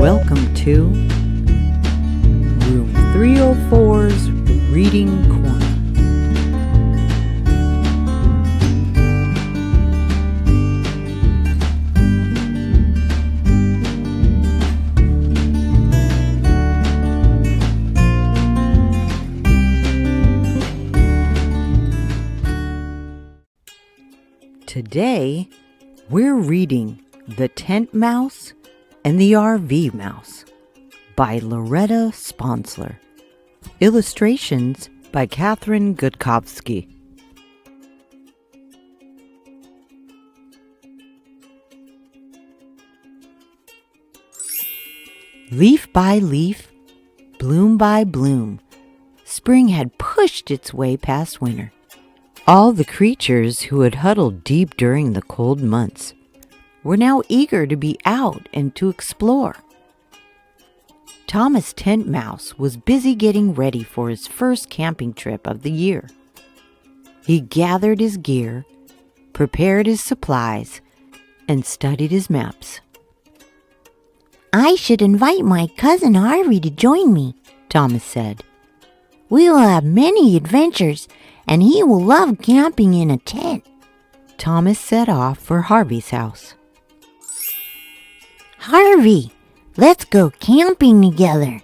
Welcome to Room 304's Reading Corner. Today, we're reading The Tent Mouse and the RV Mouse by Loretta Sponsler. Illustrations by Catherine Gutkovsky. Leaf by leaf, bloom by bloom, spring had pushed its way past winter. All the creatures who had huddled deep during the cold months were now eager to be out and to explore. Thomas Tent Mouse was busy getting ready for his first camping trip of the year. He gathered his gear, prepared his supplies, and studied his maps. "I should invite my cousin Harvey to join me," Thomas said. "We will have many adventures, and he will love camping in a tent." Thomas set off for Harvey's house. "Harvey, let's go camping together."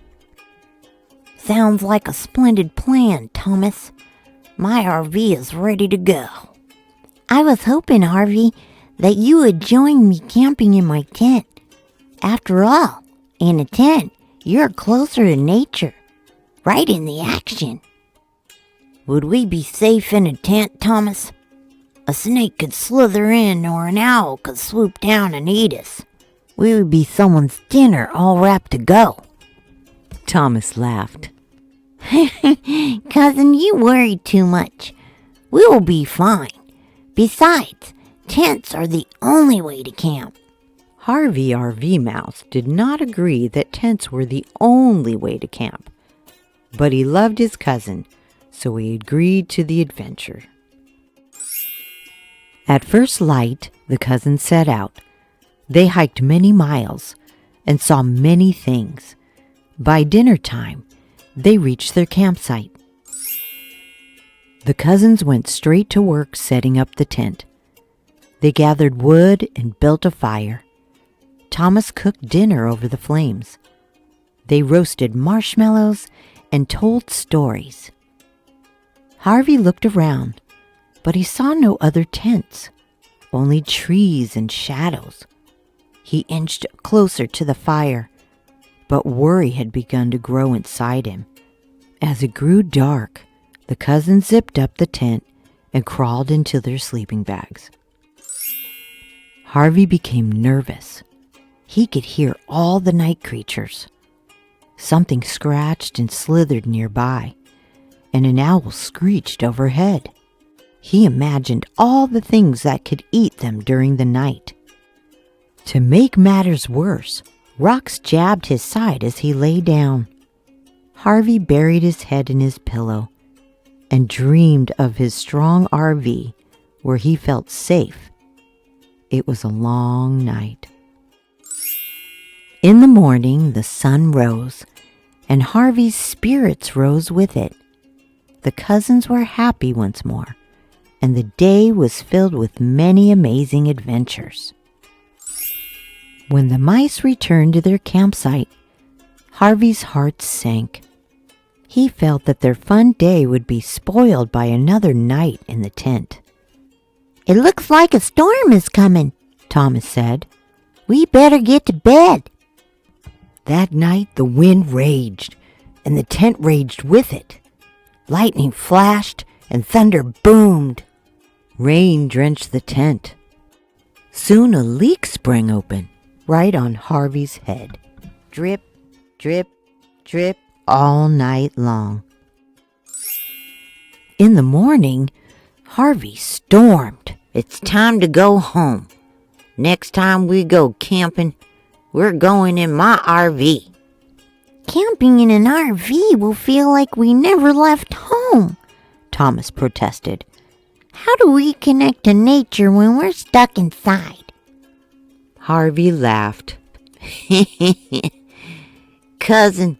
"Sounds like a splendid plan, Thomas. My RV is ready to go." "I was hoping, Harvey, that you would join me camping in my tent. After all, in a tent, you're closer to nature, right in the action." "Would we be safe in a tent, Thomas? A snake could slither in or an owl could swoop down and eat us. We would be someone's dinner all wrapped to go." Thomas laughed. "Cousin, you worry too much. We will be fine. Besides, tents are the only way to camp." Harvey RV Mouse did not agree that tents were the only way to camp, but he loved his cousin, so he agreed to the adventure. At first light, the cousins set out. They hiked many miles and saw many things. By dinner time, they reached their campsite. The cousins went straight to work setting up the tent. They gathered wood and built a fire. Thomas cooked dinner over the flames. They roasted marshmallows and told stories. Harvey looked around, but he saw no other tents, only trees and shadows. He inched closer to the fire, but worry had begun to grow inside him. As it grew dark, the cousins zipped up the tent and crawled into their sleeping bags. Harvey became nervous. He could hear all the night creatures. Something scratched and slithered nearby, and an owl screeched overhead. He imagined all the things that could eat them during the night. To make matters worse, rocks jabbed his side as he lay down. Harvey buried his head in his pillow and dreamed of his strong RV where he felt safe. It was a long night. In the morning, the sun rose, and Harvey's spirits rose with it. The cousins were happy once more, and the day was filled with many amazing adventures. When the mice returned to their campsite, Harvey's heart sank. He felt that their fun day would be spoiled by another night in the tent. "It looks like a storm is coming," Thomas said. "We better get to bed." That night the wind raged, and the tent raged with it. Lightning flashed and thunder boomed. Rain drenched the tent. Soon a leak sprang open right on Harvey's head. Drip, drip, drip all night long. In the morning, Harvey stormed. "It's time to go home. Next time we go camping, we're going in my RV." "Camping in an RV will feel like we never left home," Thomas protested. "How do we connect to nature when we're stuck inside?" Harvey laughed. cousin.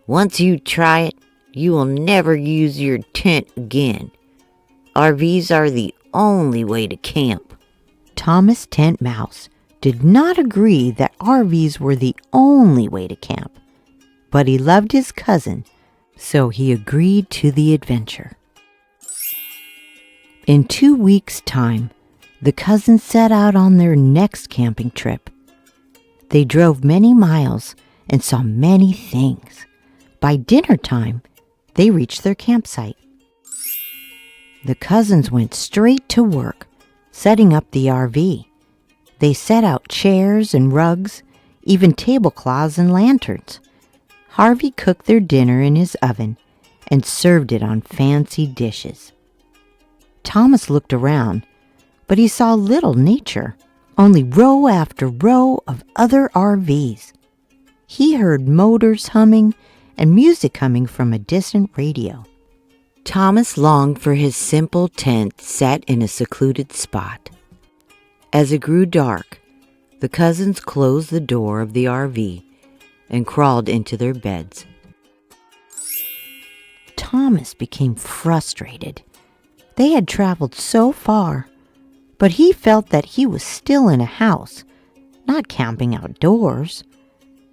Once you try it, you will never use your tent again. RVs are the only way to camp." Thomas Tent Mouse did not agree that RVs were the only way to camp, but he loved his cousin, so he agreed to the adventure. In 2 weeks' time, the cousins set out on their next camping trip. They drove many miles and saw many things. By dinner time, they reached their campsite. The cousins went straight to work, setting up the RV. They set out chairs and rugs, even tablecloths and lanterns. Harvey cooked their dinner in his oven and served it on fancy dishes. Thomas looked around, but he saw little nature, only row after row of other RVs. He heard motors humming and music coming from a distant radio. Thomas longed for his simple tent set in a secluded spot. As it grew dark, the cousins closed the door of the RV and crawled into their beds. Thomas became frustrated. They had traveled so far, but he felt that he was still in a house, not camping outdoors.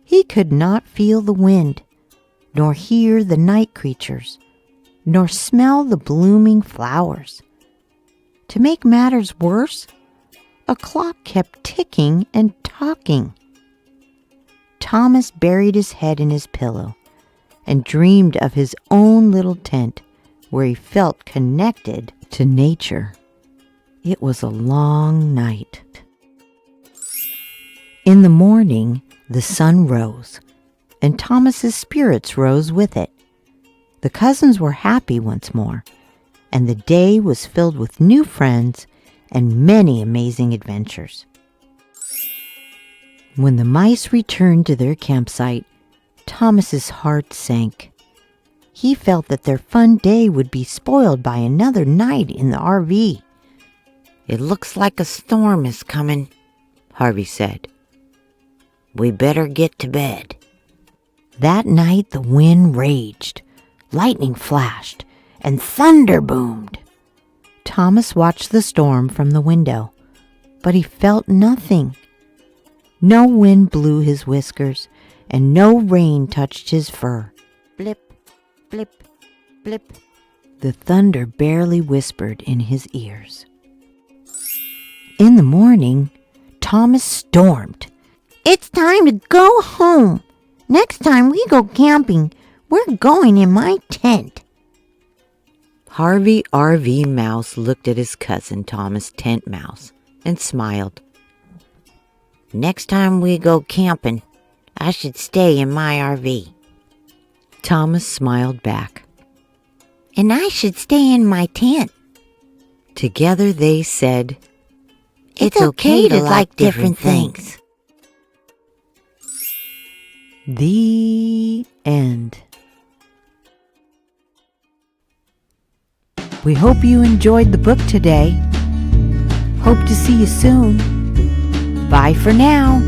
He could not feel the wind, nor hear the night creatures, nor smell the blooming flowers. To make matters worse, a clock kept ticking and talking. Thomas buried his head in his pillow and dreamed of his own little tent where he felt connected to nature. It was a long night. In the morning, the sun rose, and Thomas's spirits rose with it. The cousins were happy once more, and the day was filled with new friends and many amazing adventures. When the mice returned to their campsite, Thomas's heart sank. He felt that their fun day would be spoiled by another night in the RV. "It looks like a storm is coming," Harvey said. "We better get to bed." That night the wind raged, lightning flashed, and thunder boomed. Thomas watched the storm from the window, but he felt nothing. No wind blew his whiskers, and no rain touched his fur. Blip, blip, blip. The thunder barely whispered in his ears. In the morning, Thomas stormed. It's time to go home. Next time we go camping, we're going in my tent. Harvey RV Mouse looked at his cousin Thomas Tent Mouse and smiled. "Next time we go camping, I should stay in my RV." Thomas smiled back. "And I should stay in my tent." Together they said, It's okay to like different things. The end. We hope you enjoyed the book today. Hope to see you soon. Bye for now.